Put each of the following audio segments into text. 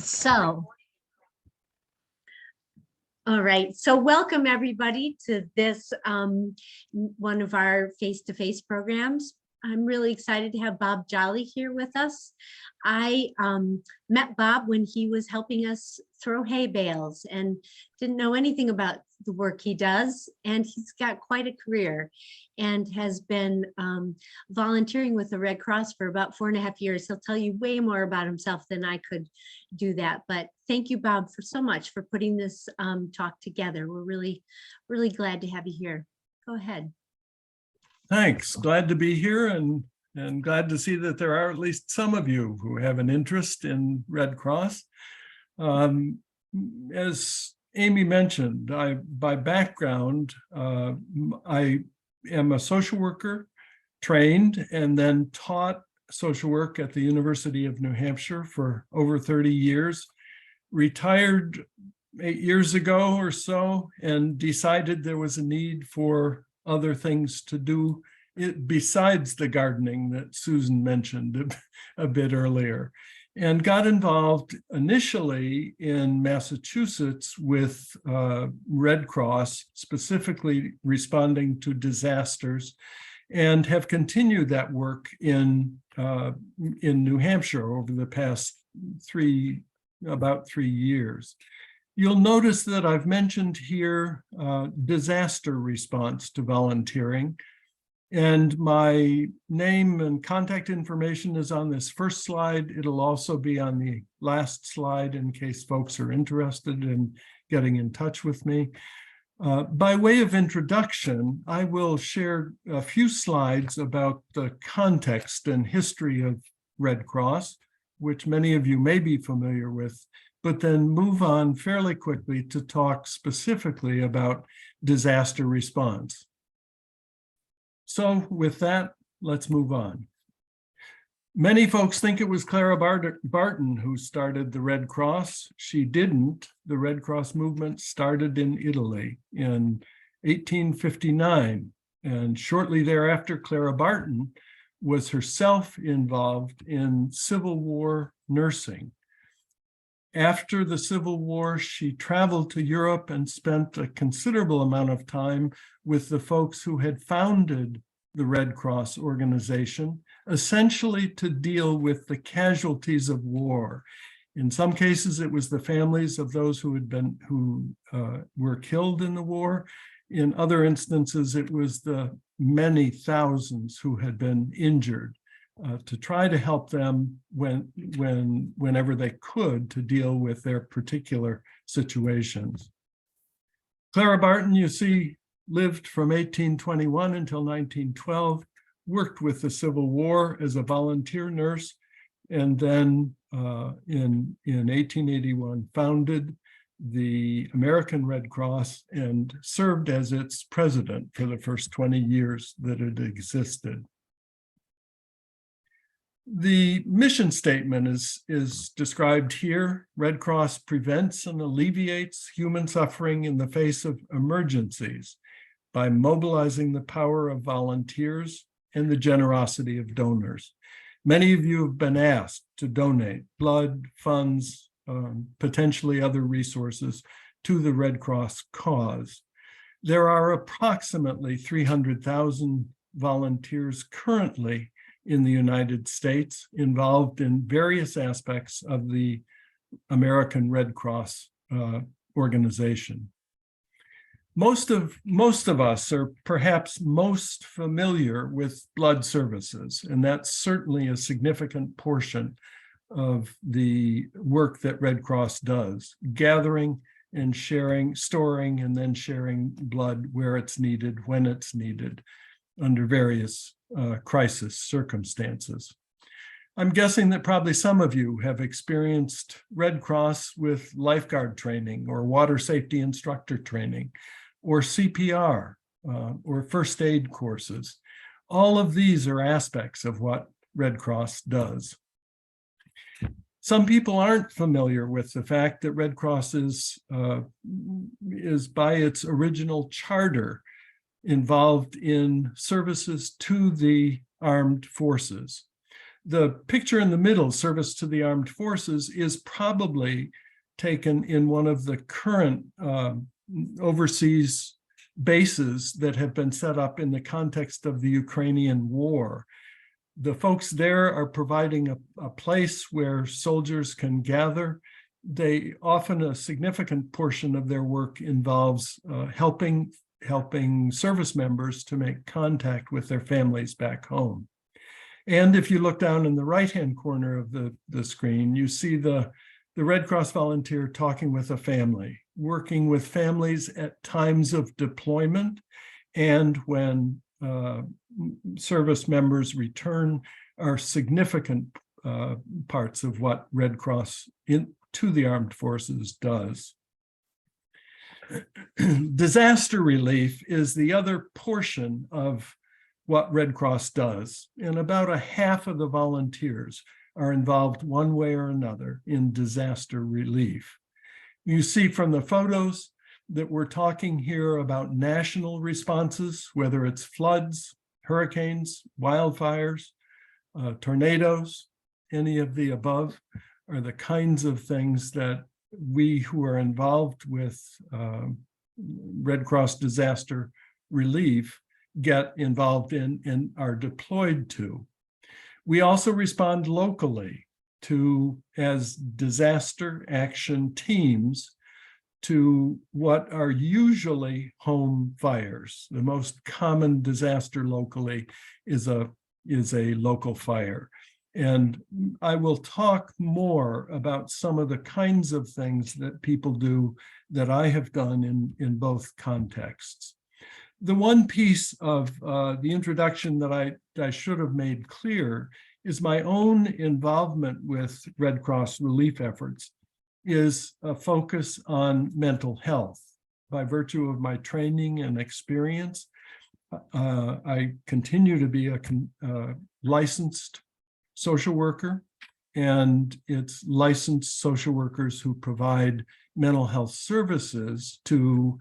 So, all right. So welcome everybody to this one of our face-to-face programs. I'm really excited to have Bob Jolley here with us. I met Bob when he was helping us throw hay bales and didn't know anything about the work he does. And he's got quite a career and has been volunteering with the Red Cross for about 4.5 years. He'll tell you way more about himself than I could do that. But thank you, Bob, for so much for putting this talk together. We're really glad to have you here. Go ahead. Thanks. Glad to be here and glad to see that there are at least some of you who have an interest in Red Cross. As Amy mentioned, by background, I am a social worker, trained and then taught social work at the University of New Hampshire for over 30 years, retired 8 years ago or so, and decided there was a need for other things to do besides the gardening that Susan mentioned a bit earlier, and got involved initially in Massachusetts with Red Cross, specifically responding to disasters, and have continued that work in New Hampshire over the past about 3 years. You'll notice that I've mentioned here disaster response to volunteering, and my name and contact information is on this first slide. It'll also be on the last slide in case folks are interested in getting in touch with me. By way of introduction, I will share a few slides about the context and history of Red Cross, which many of you may be familiar with, but then move on fairly quickly to talk specifically about disaster response. So with that, let's move on. Many folks think it was Clara Barton who started the Red Cross. She didn't. The Red Cross movement started in Italy in 1859, and shortly thereafter, Clara Barton was herself involved in Civil War nursing. After the Civil War, she traveled to Europe and spent a considerable amount of time with the folks who had founded the Red Cross organization, essentially to deal with the casualties of war. In some cases, it was the families of those who were killed in the war. In other instances, it was the many thousands who had been injured. To try to help them whenever they could to deal with their particular situations. Clara Barton, you see, lived from 1821 until 1912, worked with the Civil War as a volunteer nurse, and then in 1881 founded the American Red Cross and served as its president for the first 20 years that it existed. The mission statement is described here. Red Cross prevents and alleviates human suffering in the face of emergencies by mobilizing the power of volunteers and the generosity of donors. Many of you have been asked to donate blood, funds, potentially other resources to the Red Cross cause. There are approximately 300,000 volunteers currently in the United States involved in various aspects of the American Red Cross organization. Most of us are perhaps most familiar with blood services, and that's certainly a significant portion of the work that Red Cross does, gathering and sharing, storing, and then sharing blood where it's needed, when it's needed, under various crisis circumstances. I'm guessing that probably some of you have experienced Red Cross with lifeguard training or water safety instructor training or CPR or first aid courses. All of these are aspects of what Red Cross does. Some people aren't familiar with the fact that Red Cross is by its original charter involved in services to the armed forces. The picture in the middle, service to the armed forces, is probably taken in one of the current overseas bases that have been set up in the context of the Ukrainian war. The folks there are providing a place where soldiers can gather. They often, a significant portion of their work involves helping service members to make contact with their families back home. And if you look down in the right-hand corner of the screen, you see the Red Cross volunteer talking with a family, working with families at times of deployment and when service members return are significant parts of what Red Cross to the armed forces does. Disaster relief is the other portion of what Red Cross does, and about a half of the volunteers are involved one way or another in disaster relief. You see from the photos that we're talking here about national responses, whether it's floods, hurricanes, wildfires, tornadoes, any of the above are the kinds of things that we who are involved with Red Cross disaster relief get involved in and are deployed to. We also respond locally to, as disaster action teams, to what are usually home fires. The most common disaster locally is a local fire. And I will talk more about some of the kinds of things that people do that I have done in both contexts. The one piece of the introduction that I should have made clear is my own involvement with Red Cross relief efforts is a focus on mental health. By virtue of my training and experience, I continue to be a licensed social worker, and it's licensed social workers who provide mental health services to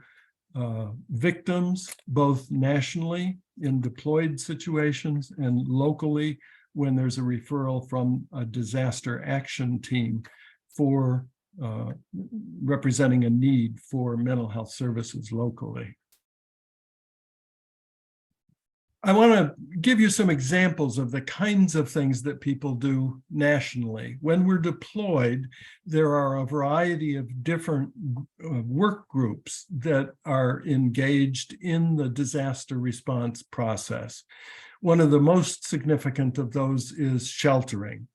victims, both nationally in deployed situations and locally when there's a referral from a disaster action team for representing a need for mental health services locally. I want to give you some examples of the kinds of things that people do nationally. When we're deployed, there are a variety of different work groups that are engaged in the disaster response process. One of the most significant of those is sheltering.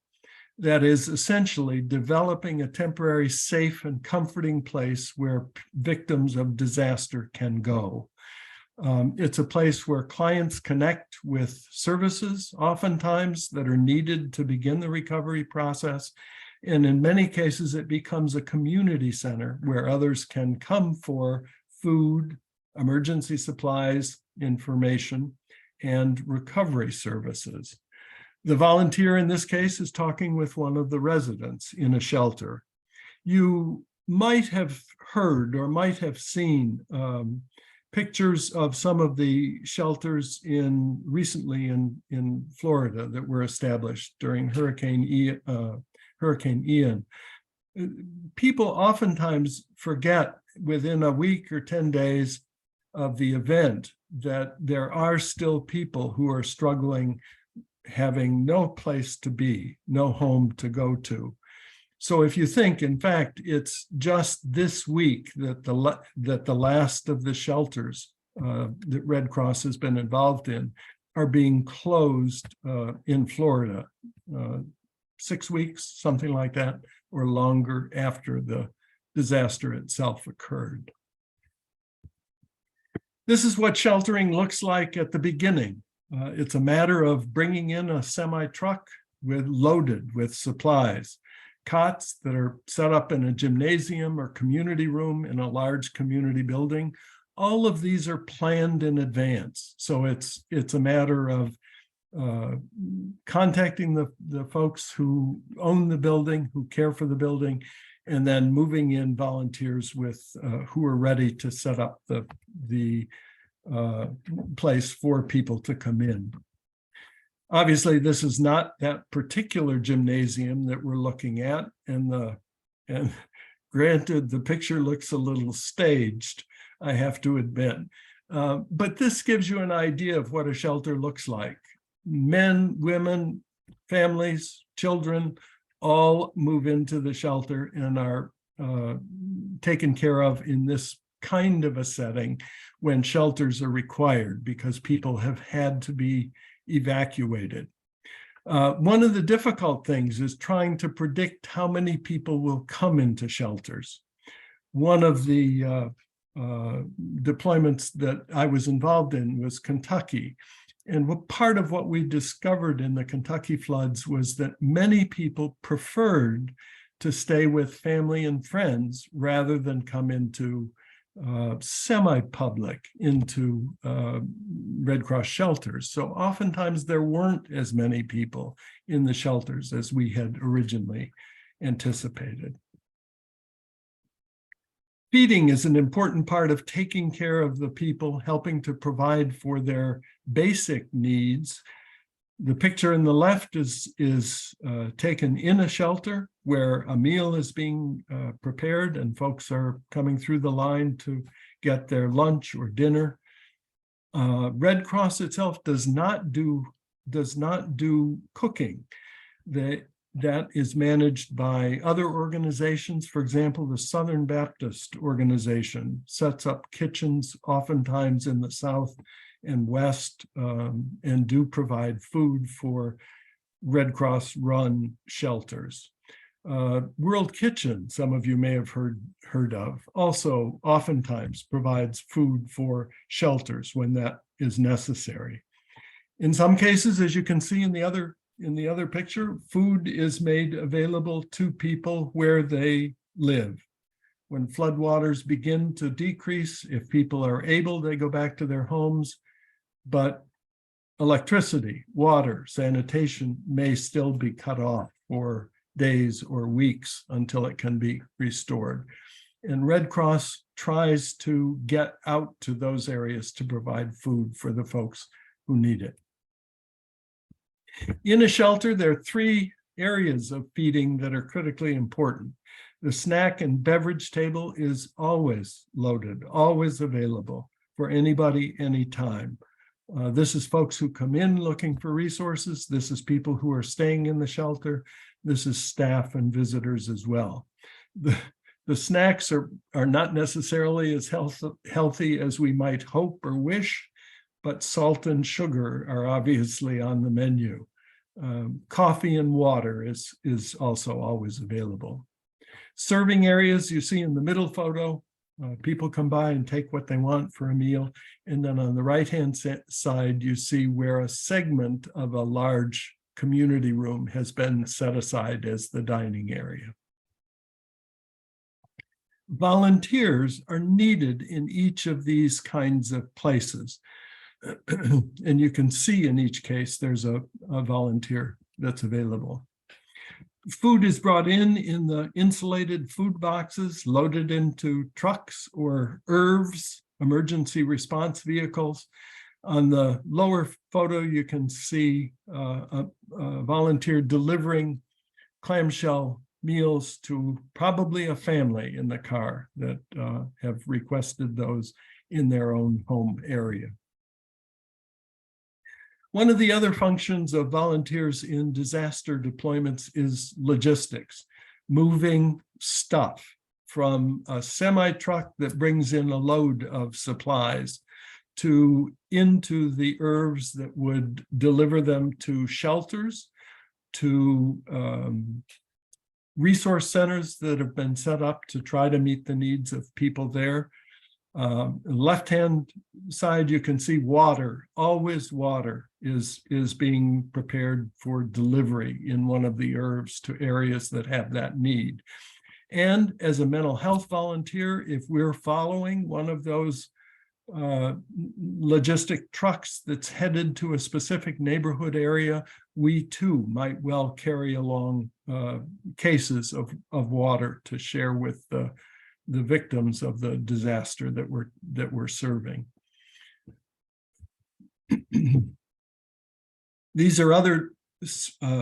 That is essentially developing a temporary, safe, and comforting place where victims of disaster can go. It's a place where clients connect with services, oftentimes that are needed to begin the recovery process. And in many cases, it becomes a community center where others can come for food, emergency supplies, information, and recovery services. The volunteer in this case is talking with one of the residents in a shelter. You might have heard or might have seen pictures of some of the shelters recently in Florida that were established during Hurricane Ian. People oftentimes forget within a week or 10 days of the event that there are still people who are struggling, having no place to be, no home to go to. So if you think, in fact, it's just this week that the last of the shelters that Red Cross has been involved in are being closed in Florida, 6 weeks, something like that, or longer after the disaster itself occurred. This is what sheltering looks like at the beginning. It's a matter of bringing in a semi-truck loaded with supplies. Cots that are set up in a gymnasium or community room in a large community building. All of these are planned in advance. So it's a matter of contacting the folks who own the building, who care for the building, and then moving in volunteers who are ready to set up the place for people to come in. Obviously, this is not that particular gymnasium that we're looking at, and granted, the picture looks a little staged, I have to admit. But this gives you an idea of what a shelter looks like. Men, women, families, children, all move into the shelter and are taken care of in this kind of a setting when shelters are required because people have had to be evacuated. One of the difficult things is trying to predict how many people will come into shelters. One of the deployments that I was involved in was Kentucky. And part of what we discovered in the Kentucky floods was that many people preferred to stay with family and friends rather than come into semi-public, into Red Cross shelters. So oftentimes there weren't as many people in the shelters as we had originally anticipated. Feeding is an important part of taking care of the people, helping to provide for their basic needs. The picture on the left is taken in a shelter where a meal is being prepared and folks are coming through the line to get their lunch or dinner. Red Cross itself does not do cooking. That is managed by other organizations. For example, the Southern Baptist organization sets up kitchens oftentimes in the South and West and do provide food for Red Cross run shelters. World Kitchen, some of you may have heard of, also oftentimes provides food for shelters when that is necessary. In some cases, as you can see in the other picture, food is made available to people where they live. When floodwaters begin to decrease, if people are able, they go back to their homes, but electricity, water, sanitation may still be cut off for days or weeks until it can be restored. And Red Cross tries to get out to those areas to provide food for the folks who need it. In a shelter, there are three areas of feeding that are critically important. The snack and beverage table is always loaded, always available for anybody, anytime. This is folks who come in looking for resources. This is people who are staying in the shelter. This is staff and visitors as well. The snacks are not necessarily as healthy as we might hope or wish, but salt and sugar are obviously on the menu. Coffee and water is also always available. Serving areas you see in the middle photo, people come by and take what they want for a meal. And then on the right-hand side, you see where a segment of a large community room has been set aside as the dining area. Volunteers are needed in each of these kinds of places. And you can see in each case, there's a volunteer that's available. Food is brought in the insulated food boxes, loaded into trucks or ERVs, emergency response vehicles. On the lower photo, you can see a volunteer delivering clamshell meals to probably a family in the car that have requested those in their own home area. One of the other functions of volunteers in disaster deployments is logistics, moving stuff from a semi-truck that brings in a load of supplies into the ERVs that would deliver them to shelters, to resource centers that have been set up to try to meet the needs of people there. Left-hand side, you can see water, always water is being prepared for delivery in one of the ERVs to areas that have that need. And as a mental health volunteer, if we're following one of those logistic trucks that's headed to a specific neighborhood area, we too might well carry along cases of water to share with the victims of the disaster that we're serving. These are other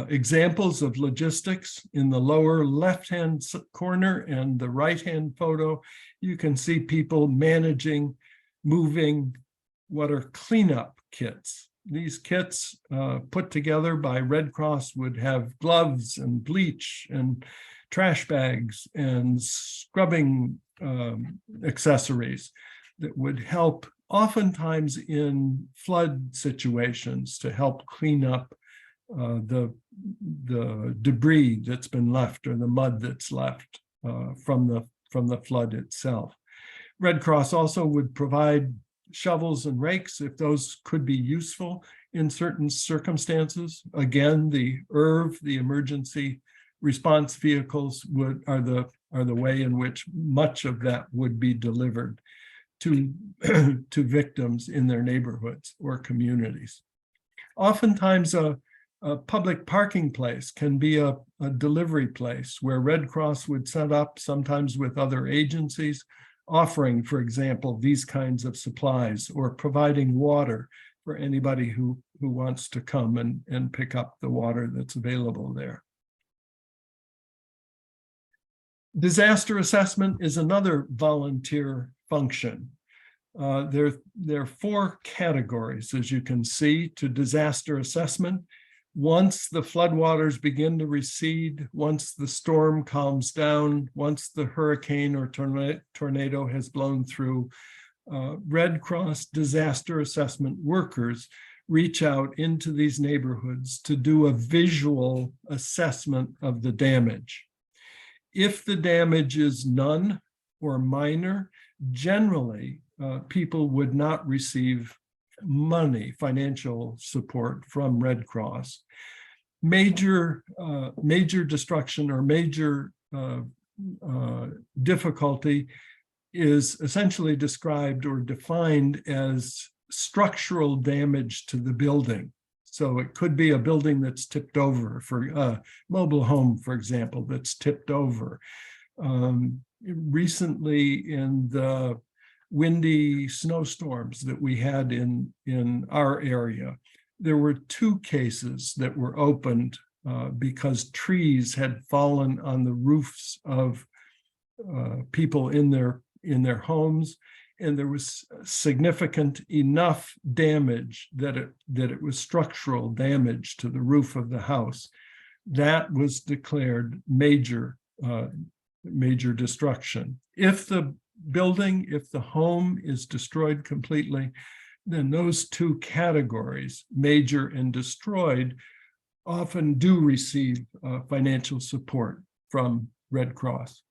examples of logistics. In the lower left-hand corner and the right-hand photo, you can see people managing, moving what are cleanup kits. These kits put together by Red Cross would have gloves and bleach and trash bags and scrubbing accessories that would help oftentimes in flood situations to help clean up the debris that's been left or the mud that's left from the flood itself. Red Cross also would provide shovels and rakes if those could be useful in certain circumstances. Again, the ERV, the emergency response vehicles, are the way in which much of that would be delivered to victims in their neighborhoods or communities. Oftentimes, a public parking place can be a delivery place where Red Cross would set up, sometimes with other agencies, offering, for example, these kinds of supplies or providing water for anybody who wants to come and pick up the water that's available there. Disaster assessment is another volunteer function. There are 4 categories, as you can see, to disaster assessment. Once the floodwaters begin to recede, once the storm calms down, once the hurricane or tornado has blown through, Red Cross disaster assessment workers reach out into these neighborhoods to do a visual assessment of the damage. If the damage is none or minor, generally, people would not receive money, financial support from Red Cross. Major destruction or major difficulty is essentially described or defined as structural damage to the building. So it could be a building that's tipped over, for a mobile home, for example, that's tipped over. Recently, in the windy snowstorms that we had in our area, there were 2 cases that were opened because trees had fallen on the roofs of people in their homes, and there was significant enough damage that it was structural damage to the roof of the house. That was declared major destruction. If the building, if the home is destroyed completely, then those 2 categories, major and destroyed, often do receive financial support from Red Cross.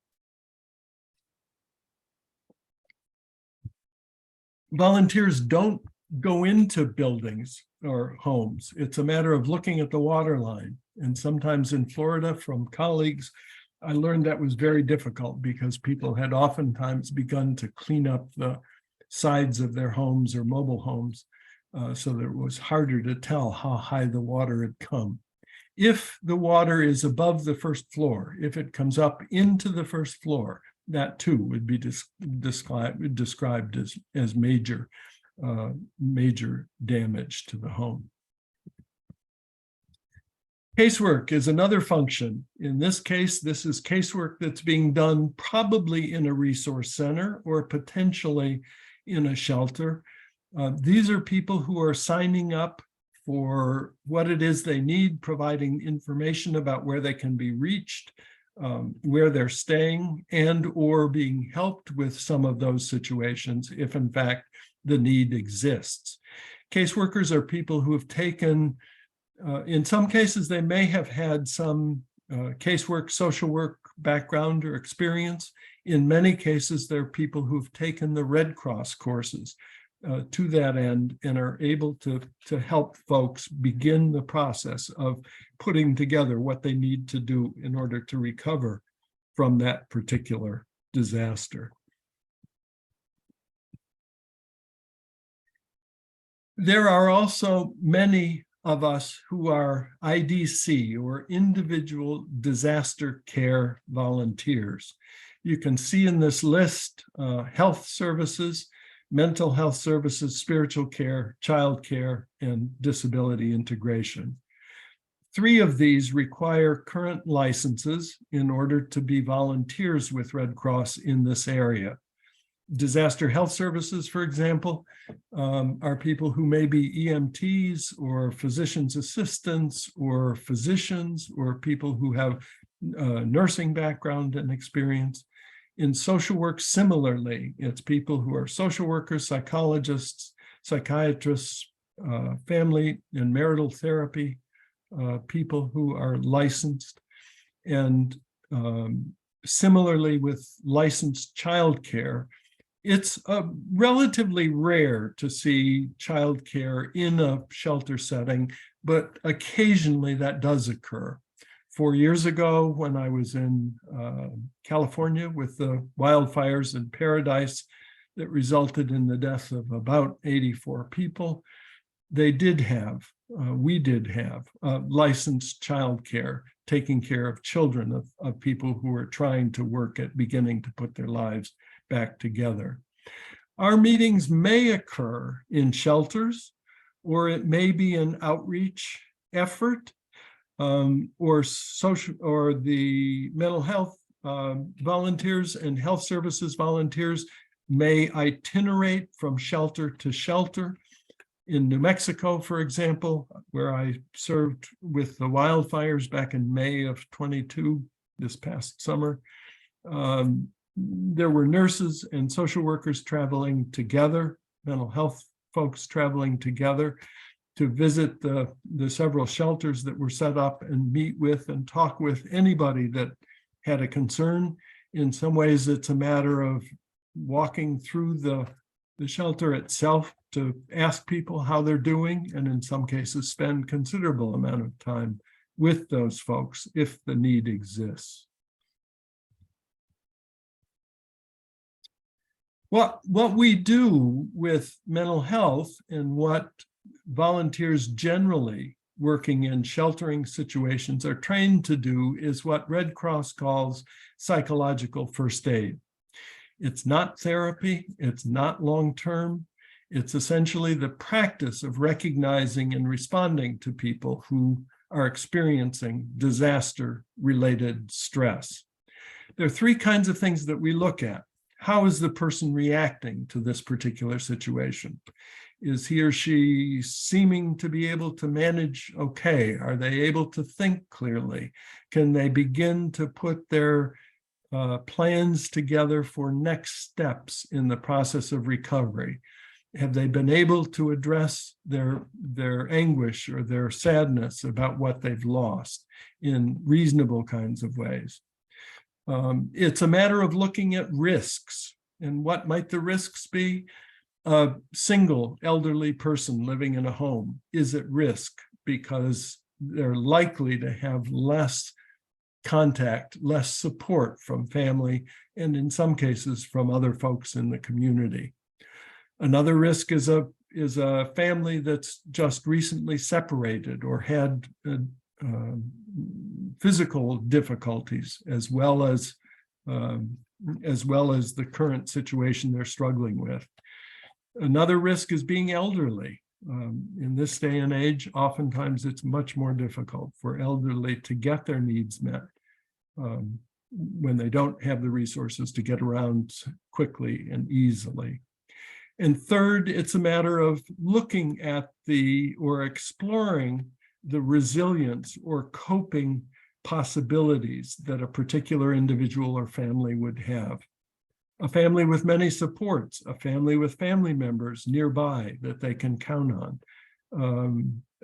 Volunteers don't go into buildings or homes. It's a matter of looking at the water line. And sometimes in Florida, from colleagues, I learned that was very difficult because people had oftentimes begun to clean up the sides of their homes or mobile homes, so that it was harder to tell how high the water had come. If the water is above the first floor, if it comes up into the first floor, that too would be described as major damage to the home. Casework is another function. In this case, this is casework that's being done probably in a resource center or potentially in a shelter. These are people who are signing up for what it is they need, providing information about where they can be reached, where they're staying, and or being helped with some of those situations if in fact the need exists. Caseworkers are people who have taken, in some cases they may have had some casework, social work background or experience. In many cases, they're people who've taken the Red Cross courses to that end and are able to help folks begin the process of putting together what they need to do in order to recover from that particular disaster. There are also many of us who are IDC, or individual disaster care volunteers. You can see in this list health services, mental health services, spiritual care, child care, and disability integration. 3 of these require current licenses in order to be volunteers with Red Cross in this area. Disaster health services, for example, are people who may be EMTs or physician's assistants or physicians or people who have nursing background and experience. In social work, similarly, it's people who are social workers, psychologists, psychiatrists, family and marital therapy, people who are licensed. And similarly with licensed childcare, it's relatively rare to see childcare in a shelter setting, but occasionally that does occur. 4 years ago, when I was in California with the wildfires in Paradise that resulted in the death of about 84 people, we did have licensed childcare taking care of children of people who were trying to work at beginning to put their lives back together. Our meetings may occur in shelters, or it may be an outreach effort, or the mental health volunteers and health services volunteers may itinerate from shelter to shelter. In New Mexico, for example, where I served with the wildfires back in May of 22, this past summer, there were nurses and social workers traveling together, mental health folks traveling together to visit the several shelters that were set up and meet with and talk with anybody that had a concern. In some ways, it's a matter of walking through the shelter itself to ask people how they're doing, and in some cases spend considerable amount of time with those folks if the need exists. What we do with mental health and what volunteers generally working in sheltering situations are trained to do is what Red Cross calls psychological first aid. It's not therapy, it's not long-term, it's essentially the practice of recognizing and responding to people who are experiencing disaster-related stress. There are 3 kinds of things that we look at. How is the person reacting to this particular situation? Is he or she seeming to be able to manage okay? Are they able to think clearly? Can they begin to put their plans together for next steps in the process of recovery? Have they been able to address their anguish or their sadness about what they've lost in reasonable kinds of ways? It's a matter of looking at risks. And what might the risks be? A single elderly person living in a home is at risk because they're likely to have less contact, less support from family, and in some cases from other folks in the community. Another risk is a family that's just recently separated or had physical difficulties, as well as the current situation they're struggling with. Another risk is being elderly. In this day and age, oftentimes it's much more difficult for elderly to get their needs met when they don't have the resources to get around quickly and easily. And third, it's a matter of looking at or exploring the resilience or coping possibilities that a particular individual or family would have. A family with many supports, a family with family members nearby that they can count on,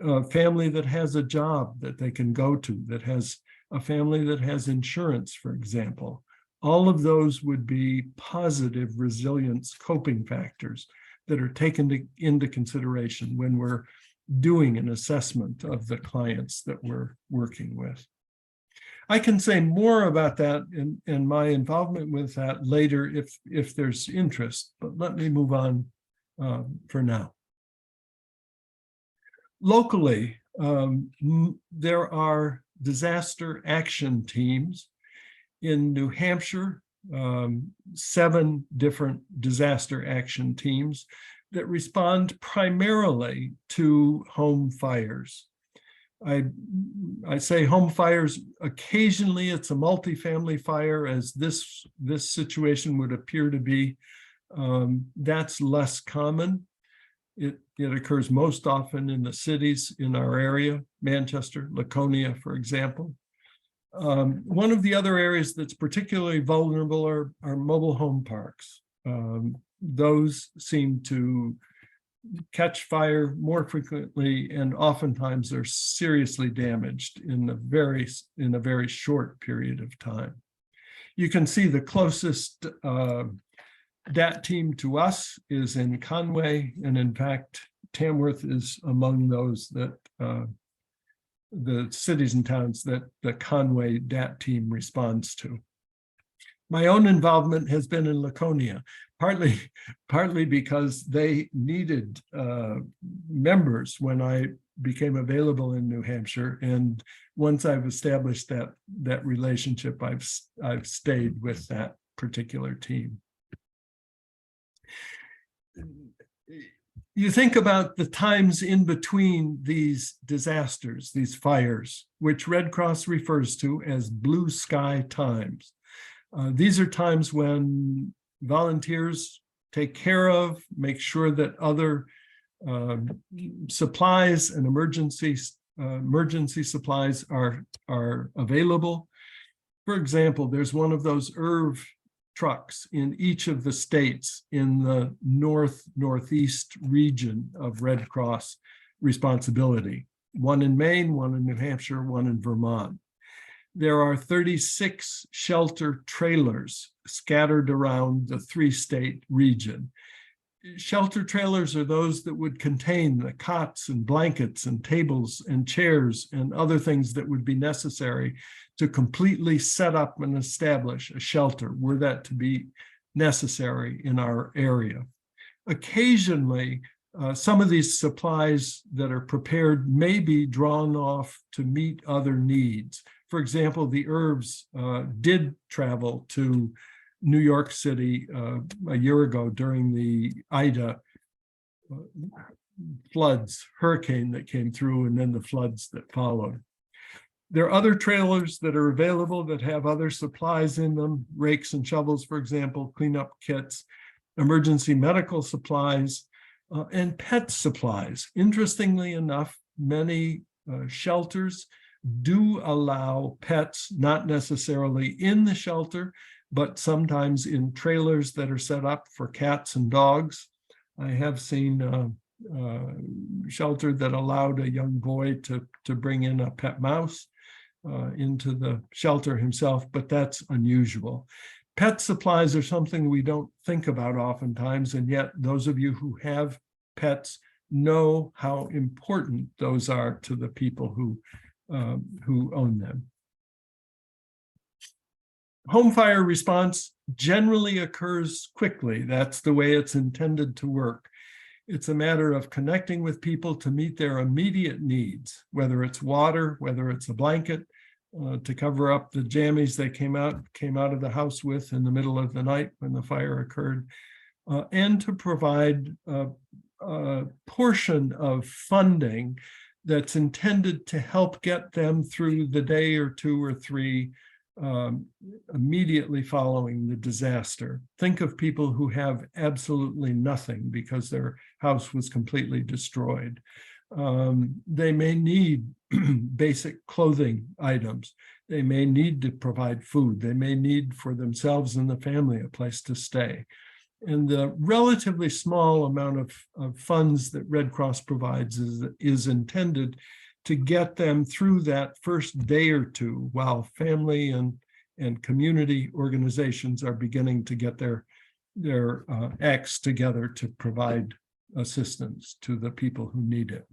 a family that has a job that they can go to, that has a family that has insurance, for example. All of those would be positive resilience coping factors that are taken into consideration when we're doing an assessment of the clients that we're working with. I can say more about that and my involvement with that later if there's interest, but let me move on for now. Locally, there are disaster action teams in New Hampshire, 7 different disaster action teams that respond primarily to home fires. I say home fires, occasionally it's a multifamily fire, as this situation would appear to be. That's less common. It occurs most often in the cities in our area, Manchester, Laconia, for example. One of the other areas that's particularly vulnerable are mobile home parks. Those seem to catch fire more frequently, and oftentimes are seriously damaged in a very short period of time. You can see the closest DAT team to us is in Conway, and in fact, Tamworth is among those that the cities and towns that the Conway DAT team responds to. My own involvement has been in Laconia, partly because they needed members when I became available in New Hampshire, and once I've established that relationship, I've stayed with that particular team. You think about the times in between these disasters, these fires, which Red Cross refers to as blue sky times. These are times when volunteers take care of, make sure that other supplies and emergency supplies are available. For example, there's one of those IRV trucks in each of the states in the northeast region of Red Cross responsibility. One in Maine, one in New Hampshire, one in Vermont. There are 36 shelter trailers scattered around the 3-state region. Shelter trailers are those that would contain the cots and blankets and tables and chairs and other things that would be necessary to completely set up and establish a shelter, were that to be necessary in our area. Occasionally, some of these supplies that are prepared may be drawn off to meet other needs. For example, the herbs did travel to New York City a year ago during the Ida floods, hurricane that came through, and then the floods that followed. There are other trailers that are available that have other supplies in them, rakes and shovels, for example, cleanup kits, emergency medical supplies, and pet supplies. Interestingly enough, many shelters do allow pets, not necessarily in the shelter, but sometimes in trailers that are set up for cats and dogs. I have seen a shelter that allowed a young boy to bring in a pet mouse into the shelter himself, but that's unusual. Pet supplies are something we don't think about oftentimes, and yet those of you who have pets know how important those are to the people who own them. Home fire response generally occurs quickly. That's the way it's intended to work. It's a matter of connecting with people to meet their immediate needs, whether it's water, whether it's a blanket, to cover up the jammies they came out of the house with in the middle of the night when the fire occurred, and to provide a portion of funding that's intended to help get them through the day or 2 or 3 immediately following the disaster. Think of people who have absolutely nothing because their house was completely destroyed. They may need basic clothing items. They may need to provide food. They may need for themselves and the family a place to stay. And the relatively small amount of funds that Red Cross provides is intended to get them through that first day or 2 while family and community organizations are beginning to get their acts together to provide assistance to the people who need it.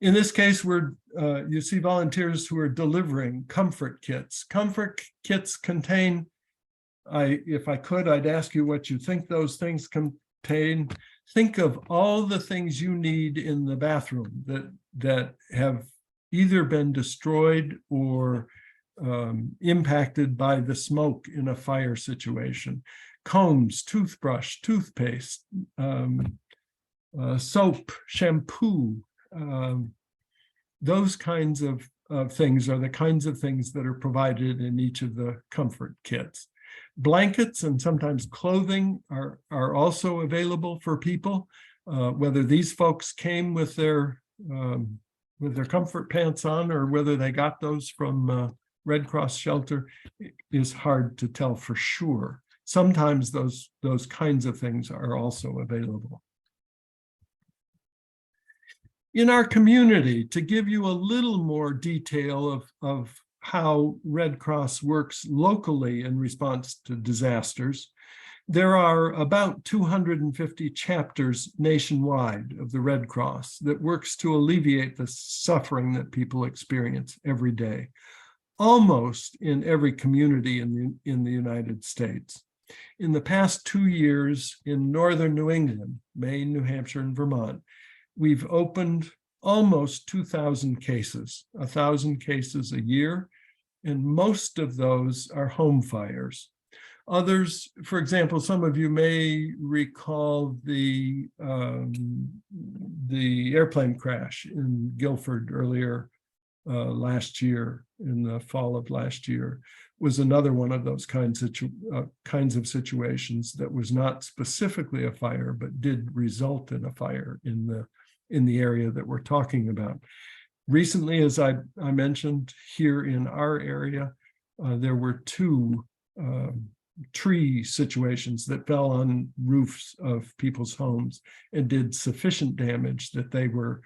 In this case, you see volunteers who are delivering comfort kits. Comfort kits contain, if I could, I'd ask you what you think those things contain. Think of all the things you need in the bathroom that have either been destroyed or impacted by the smoke in a fire situation. Combs, toothbrush, toothpaste, soap, shampoo, those kinds of things are the kinds of things that are provided in each of the comfort kits. Blankets and sometimes clothing are also available for people. Whether these folks came with their comfort pants on or whether they got those from Red Cross shelter is hard to tell for sure. Sometimes those kinds of things are also available. In our community, to give you a little more detail of how Red Cross works locally in response to disasters, there are about 250 chapters nationwide of the Red Cross that works to alleviate the suffering that people experience every day, almost in every community in the United States. In the past 2 years in northern New England, Maine, New Hampshire, and Vermont, we've opened almost 2,000 cases, 1,000 cases a year, and most of those are home fires. Others, for example, some of you may recall the airplane crash in Guilford earlier last year, in the fall of last year, was another one of those kinds of situations that was not specifically a fire, but did result in a fire in the area that we're talking about. Recently, as I mentioned, here in our area, there were 2 tree situations that fell on roofs of people's homes and did sufficient damage that they were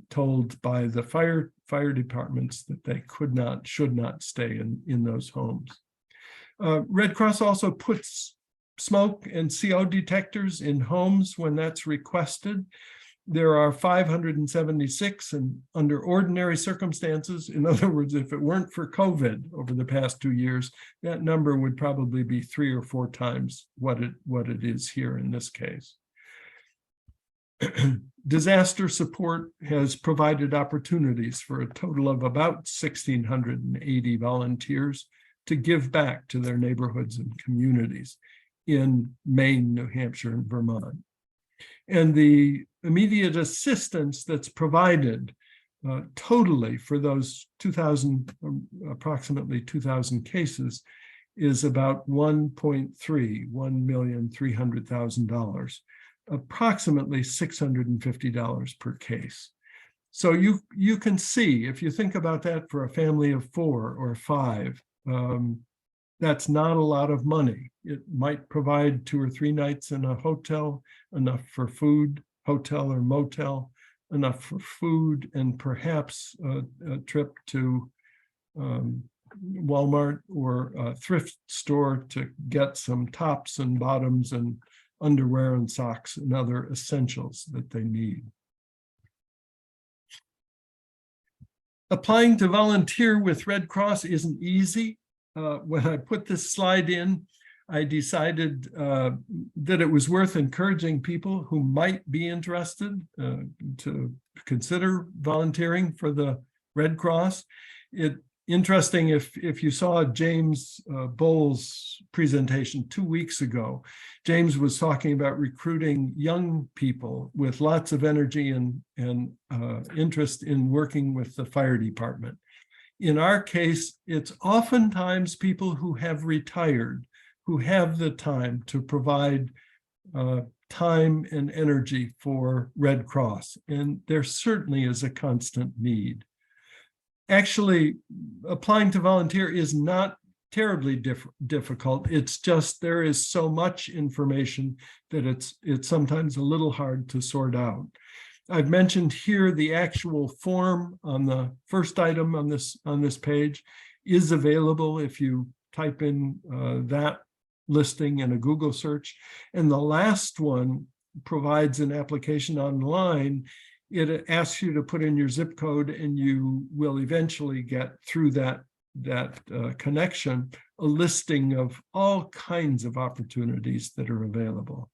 told by the fire departments that they should not stay in those homes. Red Cross also puts smoke and CO detectors in homes when that's requested. There are 576, and under ordinary circumstances, in other words, if it weren't for COVID over the past 2 years, that number would probably be 3 or 4 times what it is here in this case. Disaster support has provided opportunities for a total of about 1,680 volunteers to give back to their neighborhoods and communities in Maine, New Hampshire, and Vermont. And the immediate assistance that's provided totally for those approximately 2,000 cases is about $1,300,000, approximately $650 per case. So you can see, if you think about that for a family of 4 or 5, that's not a lot of money. It might provide 2 or 3 nights in a hotel, enough for food, hotel or motel, enough for food, and perhaps a trip to Walmart or a thrift store to get some tops and bottoms and underwear and socks and other essentials that they need. Applying to volunteer with Red Cross isn't easy. When I put this slide in, I decided that it was worth encouraging people who might be interested to consider volunteering for the Red Cross. Interesting, if you saw James Bowles' presentation 2 weeks ago, James was talking about recruiting young people with lots of energy and interest in working with the fire department. In our case, it's oftentimes people who have retired, who have the time to provide time and energy for Red Cross, and there certainly is a constant need. Actually, applying to volunteer is not terribly difficult. It's just there is so much information that it's sometimes a little hard to sort out. I've mentioned here the actual form on the first item on this page is available if you type in that listing in a Google search. And the last one provides an application online. It asks you to put in your zip code, and you will eventually get through that connection a listing of all kinds of opportunities that are available.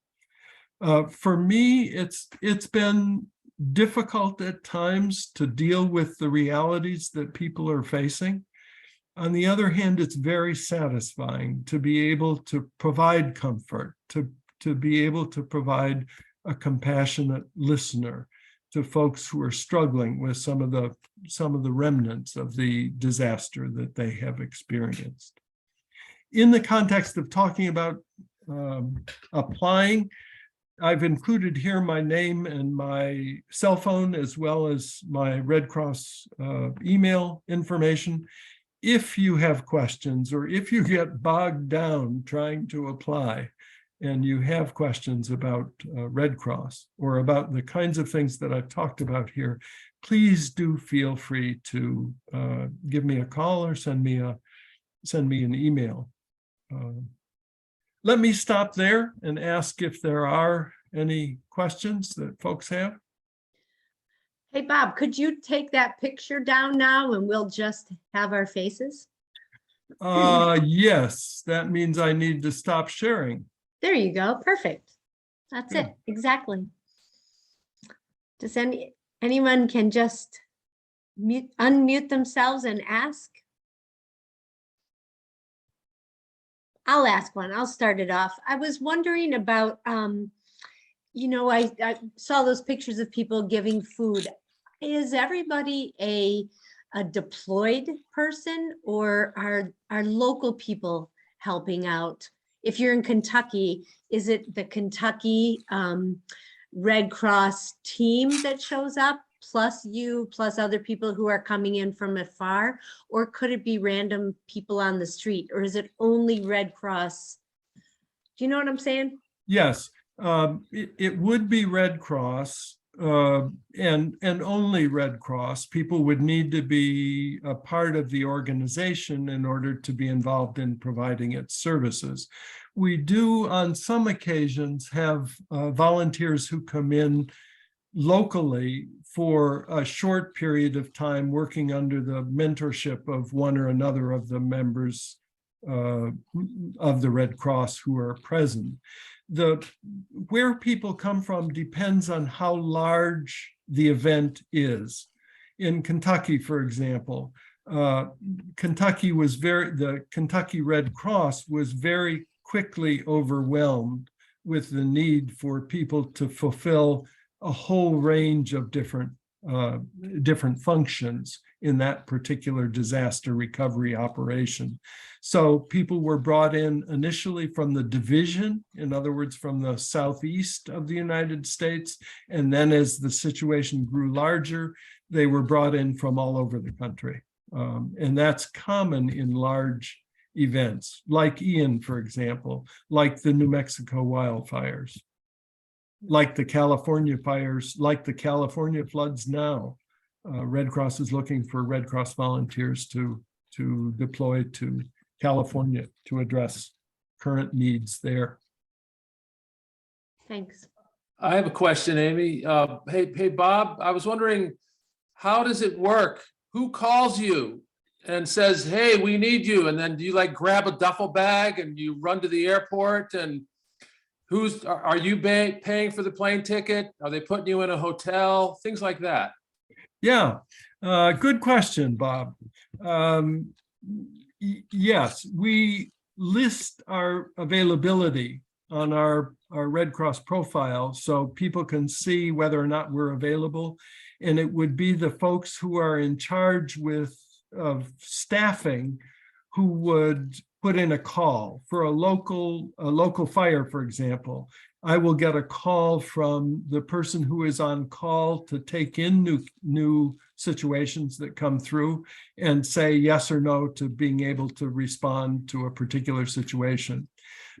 For me, it's been difficult at times to deal with the realities that people are facing. On the other hand, it's very satisfying to be able to provide comfort, to be able to provide a compassionate listener to folks who are struggling with some of the remnants of the disaster that they have experienced. In the context of talking about applying, I've included here my name and my cell phone, as well as my Red Cross email information. If you have questions, or if you get bogged down trying to apply and you have questions about Red Cross or about the kinds of things that I've talked about here, please do feel free to give me a call or send me an email. Let me stop there and ask if there are any questions that folks have. Hey, Bob, could you take that picture down now and we'll just have our faces? Yes, that means I need to stop sharing. There you go. Perfect. That's it. Exactly. Does anyone can just unmute themselves and ask? I'll ask one. I'll start it off. I was wondering about, you know, I saw those pictures of people giving food. Is everybody a deployed person, or are local people helping out? If you're in Kentucky, is it the Kentucky Red Cross team that shows up, plus you, plus other people who are coming in from afar? Or could it be random people on the street? Or is it only Red Cross? Do you know what I'm saying? Yes, it would be Red Cross and only Red Cross. People would need to be a part of the organization in order to be involved in providing its services. We do, on some occasions, have volunteers who come in locally for a short period of time, working under the mentorship of one or another of the members of the Red Cross who are present. Where people come from depends on how large the event is. In Kentucky, for example, the Kentucky Red Cross was very quickly overwhelmed with the need for people to fulfill a whole range of different functions in that particular disaster recovery operation. So people were brought in initially from the division, in other words, from the southeast of the United States. And then as the situation grew larger, they were brought in from all over the country. And that's common in large events, like Ian, for example, like the New Mexico wildfires, like the California fires, like the California floods now. Red Cross is looking for Red Cross volunteers to deploy to California to address current needs there. Thanks. I have a question, Amy. Hey, Bob, I was wondering, how does it work? Who calls you and says, hey, we need you? And then do you like grab a duffel bag and you run to the airport? And are you paying for the plane ticket? Are they putting you in a hotel? Things like that. Yeah, good question, Bob. Yes, we list our availability on our Red Cross profile so people can see whether or not we're available. And it would be the folks who are in charge of staffing who would put in a call for a local fire, for example. I will get a call from the person who is on call to take in new situations that come through and say yes or no to being able to respond to a particular situation.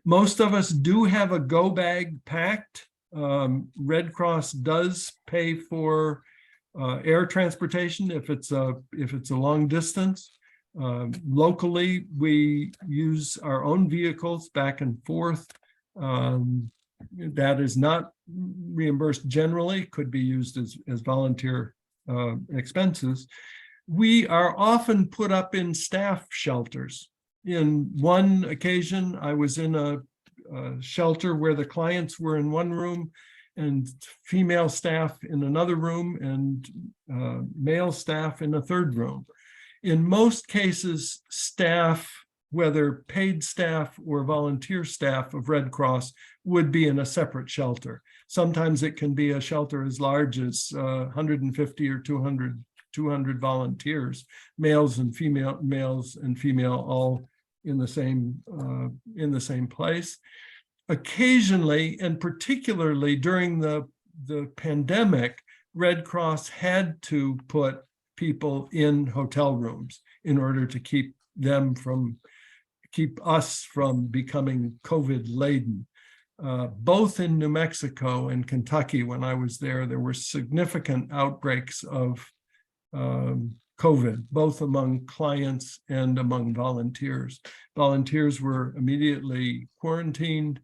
Most of us do have a go bag packed. Red Cross does pay for air transportation if it's a long distance. Locally, we use our own vehicles back and forth. That is not reimbursed generally, could be used as volunteer expenses. We are often put up in staff shelters. In one occasion, I was in a shelter where the clients were in one room and female staff in another room and male staff in a third room. In most cases, staff, whether paid staff or volunteer staff of Red Cross, would be in a separate shelter. Sometimes it can be a shelter as large as 150 or 200 volunteers, males and female, all in the same place. Occasionally, and particularly during the pandemic, Red Cross had to put people in hotel rooms in order to keep us from becoming COVID laden. Both in New Mexico and Kentucky, when I was there were significant outbreaks of COVID, both among clients and among volunteers. Volunteers were immediately quarantined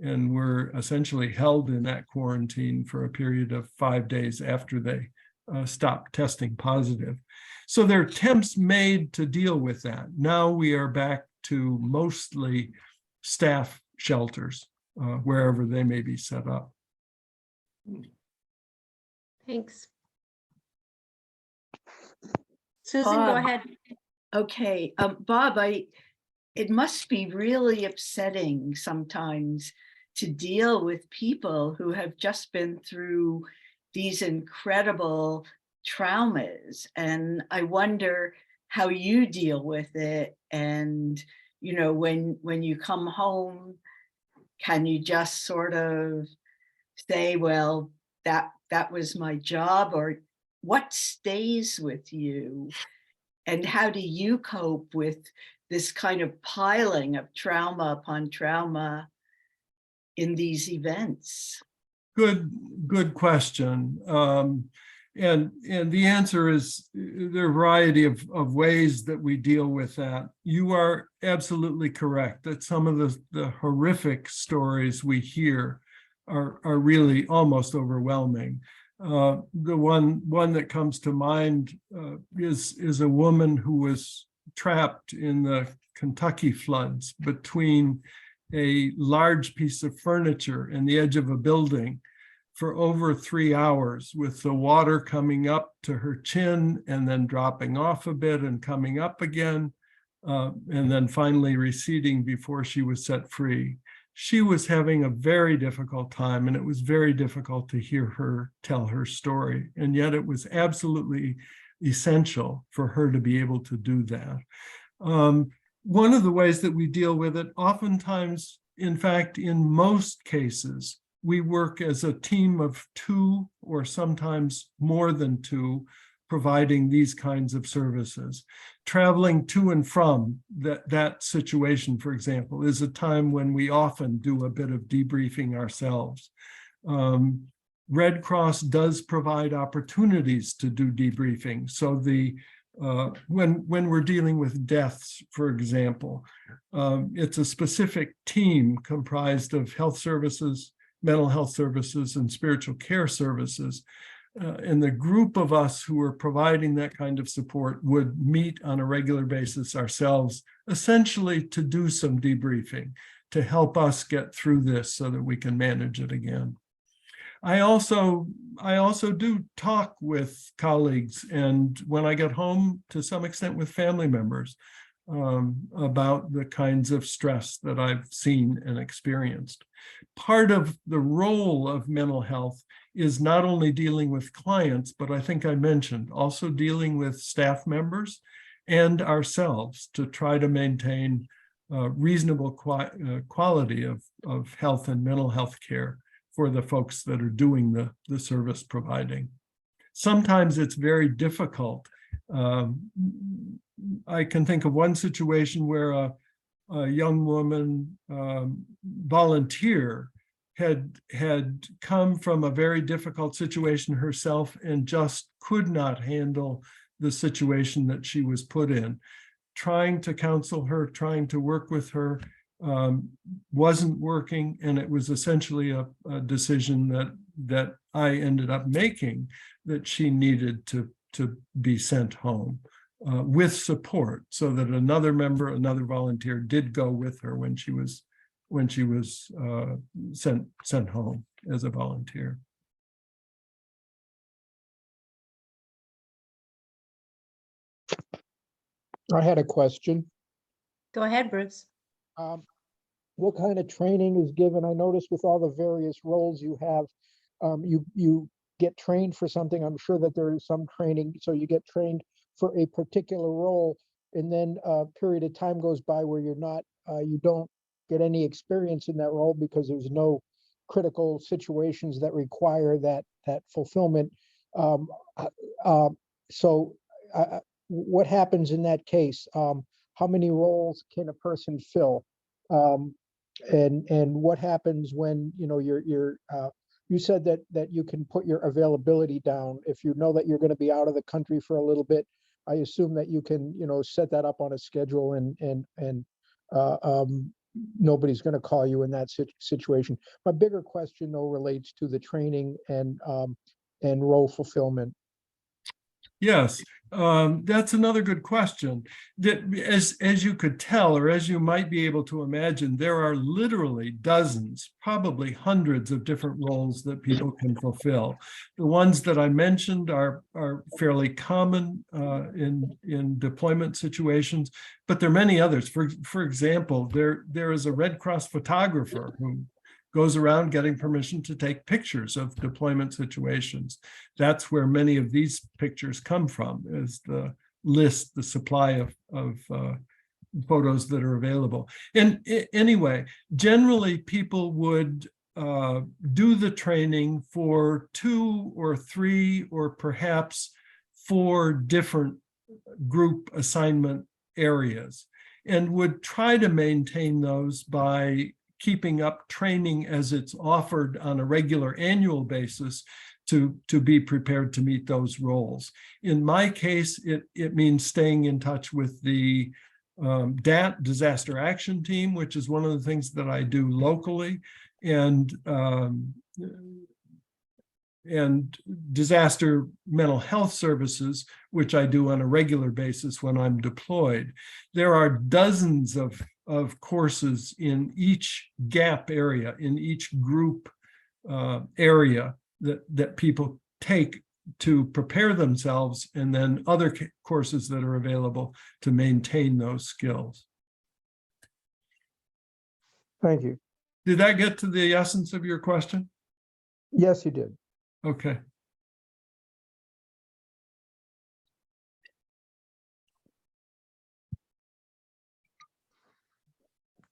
and were essentially held in that quarantine for a period of 5 days after they stopped testing positive. So there are attempts made to deal with that. Now we are back to mostly staff shelters, wherever they may be set up. Thanks. Susan, go Bob. ahead. Okay, Bob, it must be really upsetting sometimes to deal with people who have just been through these incredible traumas. And I wonder how you deal with it. And, you know, when you come home, can you just sort of say, well, that was my job, or what stays with you? And how do you cope with this kind of piling of trauma upon trauma in these events? Good question. And the answer is there are a variety of ways that we deal with that. You are absolutely correct that some of the horrific stories we hear are really almost overwhelming. The one that comes to mind is a woman who was trapped in the Kentucky floods between a large piece of furniture and the edge of a building for over 3 hours, with the water coming up to her chin and then dropping off a bit and coming up again, and then finally receding before she was set free. She was having a very difficult time, and it was very difficult to hear her tell her story. And yet it was absolutely essential for her to be able to do that. One of the ways that we deal with it, oftentimes, in fact, in most cases, we work as a team of 2 or sometimes more than 2, providing these kinds of services. Traveling to and from that situation, for example, is a time when we often do a bit of debriefing ourselves. Red Cross does provide opportunities to do debriefing. So when we're dealing with deaths, for example, it's a specific team comprised of health services, mental health services, and spiritual care services. And the group of us who are providing that kind of support would meet on a regular basis ourselves, essentially to do some debriefing, to help us get through this so that we can manage it again. I also do talk with colleagues, and when I get home, to some extent with family members, about the kinds of stress that I've seen and experienced. Part of the role of mental health is not only dealing with clients, but I think I mentioned also dealing with staff members and ourselves to try to maintain reasonable quality of health and mental health care for the folks that are doing the service providing. Sometimes it's very difficult. I can think of one situation where a young woman volunteer had come from a very difficult situation herself and just could not handle the situation that she was put in. Trying to counsel her, trying to work with her wasn't working, and it was essentially a decision that I ended up making, that she needed to be sent home with support, so that another volunteer did go with her when she was sent home as a volunteer. I had a question. Go ahead, Bruce. Um, What kind of training is given? I noticed with all the various roles you have, you get trained for something. I'm sure that there is some training, so you get trained for a particular role, and then a period of time goes by where you don't get any experience in that role because there's no critical situations that require that fulfillment. Um, uh, uh, so, what happens in that case? How many roles can a person fill? Um, and what happens when, you said that you can put your availability down if you know that you're going to be out of the country for a little bit. I assume that you can, set that up on a schedule and uh, um, nobody's going to call you in that situation. My bigger question though relates to the training and role fulfillment. Yes, that's another good question. That as you could tell, or as you might be able to imagine, there are literally dozens, probably hundreds of different roles that people can fulfill. The ones that I mentioned are fairly common in deployment situations, but there are many others. For example, there is a Red Cross photographer who goes around getting permission to take pictures of deployment situations. That's where many of these pictures come from, is the list, the supply of photos that are available. And anyway, generally people would do the training for 2 or 3 or perhaps 4 different group assignment areas, and would try to maintain those by keeping up training as it's offered on a regular annual basis to be prepared to meet those roles. In my case, it means staying in touch with the DAT, Disaster Action Team, which is one of the things that I do locally, and disaster mental health services, which I do on a regular basis when I'm deployed. There are dozens of courses in each gap area, in each group area that people take to prepare themselves, and then other courses that are available to maintain those skills. Thank you. Did that get to the essence of your question? Yes, you did. Okay.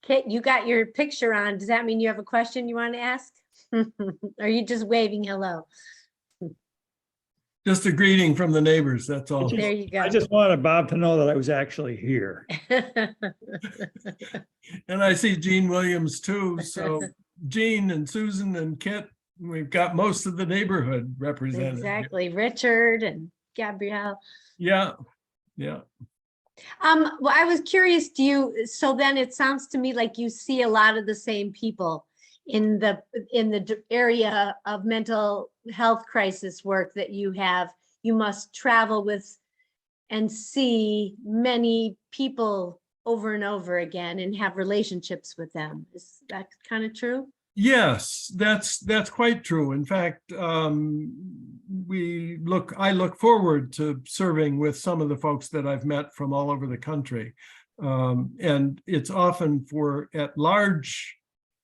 Kit, you got your picture on. Does that mean you have a question you want to ask? Are you just waving hello? Just a greeting from the neighbors, that's all. There you go. I just wanted Bob to know that I was actually here. And I see Gene Williams too. So Gene and Susan and Kit, we've got most of the neighborhood represented. Exactly. Richard and Gabrielle. Yeah, yeah. Well, I was curious, so then it sounds to me like you see a lot of the same people in the area of mental health crisis work that you have. You must travel with and see many people over and over again and have relationships with them. Is that kind of true? Yes, that's quite true. In fact, I look forward to serving with some of the folks that I've met from all over the country. And it's often at large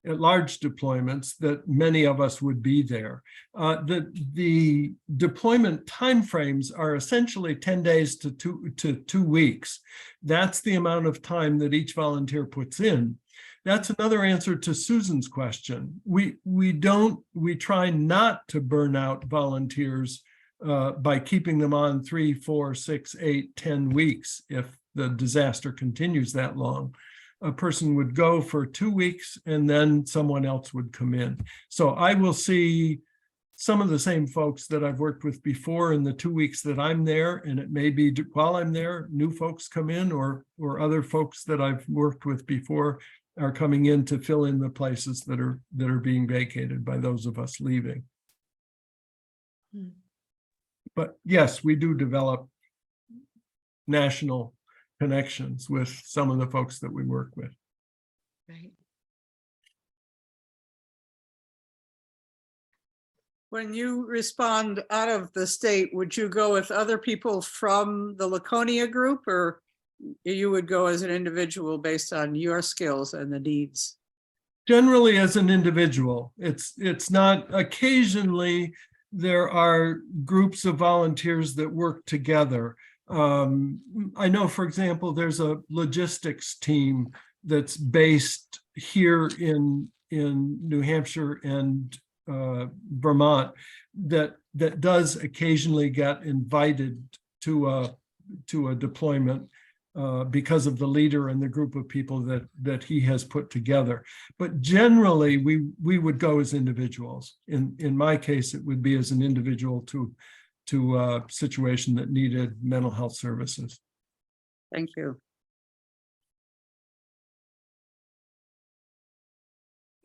deployments that many of us would be there. The deployment timeframes are essentially 10 days to 2 weeks. That's the amount of time that each volunteer puts in. That's another answer to Susan's question. We try not to burn out volunteers by keeping them on 3, 4, 6, 8, 10 weeks if the disaster continues that long. A person would go for 2 weeks and then someone else would come in. So I will see some of the same folks that I've worked with before in the 2 weeks that I'm there, and it may be while I'm there, new folks come in, or other folks that I've worked with before are coming in to fill in the places that are being vacated by those of us leaving. But yes, we do develop national connections with some of the folks that we work with. Right. When you respond out of the state, would you go with other people from the Laconia group, or you would go as an individual based on your skills and the needs? Generally as an individual. It's not, occasionally there are groups of volunteers that work together. I know, for example, there's a logistics team that's based here in New Hampshire and Vermont that does occasionally get invited to a deployment because of the leader and the group of people that he has put together. But generally, we would go as individuals. In my case, it would be as an individual to a situation that needed mental health services. Thank you.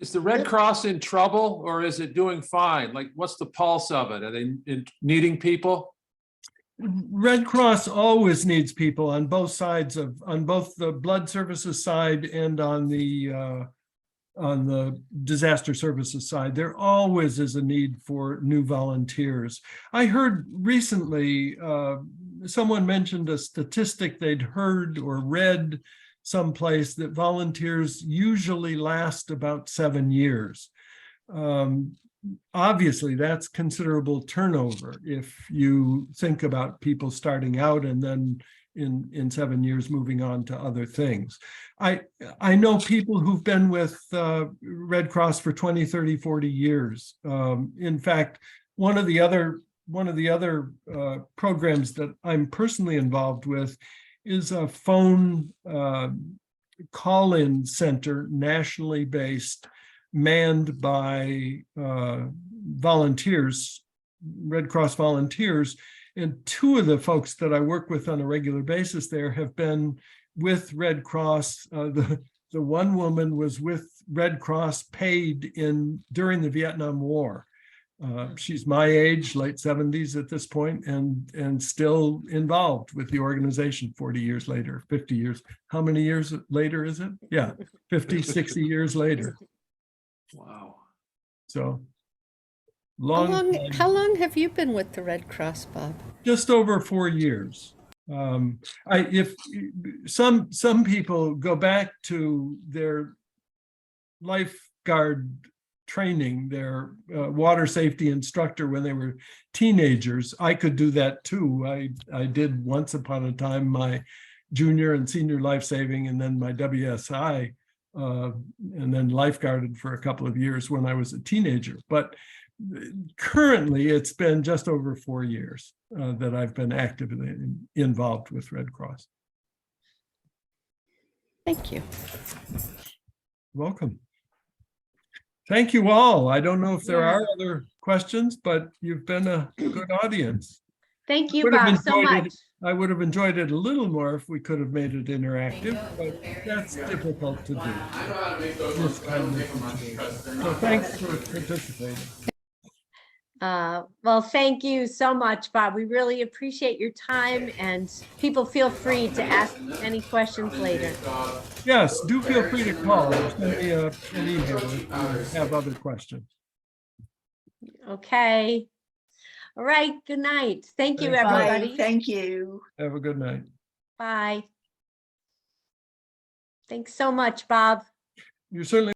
Is the Red Cross in trouble or is it doing fine? Like, what's the pulse of it? Are they needing people? Red Cross always needs people on both sides on both the blood services side and on the disaster services side. There always is a need for new volunteers. I heard recently, someone mentioned a statistic they'd heard or read someplace that volunteers usually last about 7 years. Obviously, that's considerable turnover if you think about people starting out and then in 7 years moving on to other things. I know people who've been with Red Cross for 20, 30, 40 years. In fact, one of the other programs that I'm personally involved with is a phone call-in center, nationally based, manned by volunteers, Red Cross volunteers. And two of the folks that I work with on a regular basis there have been with Red Cross. The one woman was with Red Cross paid during the Vietnam War. She's my age, late 70s at this point, and still involved with the organization 40 years later, 50 years. How many years later is it? Yeah, 50, 60 years later. Wow. So How long have you been with the Red Cross, Bob? just over 4 years. If some people go back to their lifeguard training, their water safety instructor when they were teenagers, I could do that too. I did once upon a time my junior and senior life saving, and then my WSI, and then lifeguarded for a couple of years when I was a teenager. But currently, it's been just over 4 years that I've been actively involved with Red Cross. Thank you. Welcome. Thank you all. I don't know if there are other questions, but you've been a good audience. Thank you, Bob, so much. I would have enjoyed it a little more if we could have made it interactive, but that's difficult to do. This kind of situation. So thanks for participating. Well, thank you so much, Bob. We really appreciate your time, and people feel free to ask any questions later. Yes, do feel free to call or send me an email if you have other questions. Okay. All right. Good night. Thank you, Bye. everybody. Bye. Thank you. Have a good night. Bye. Thanks so much, Bob. You're certainly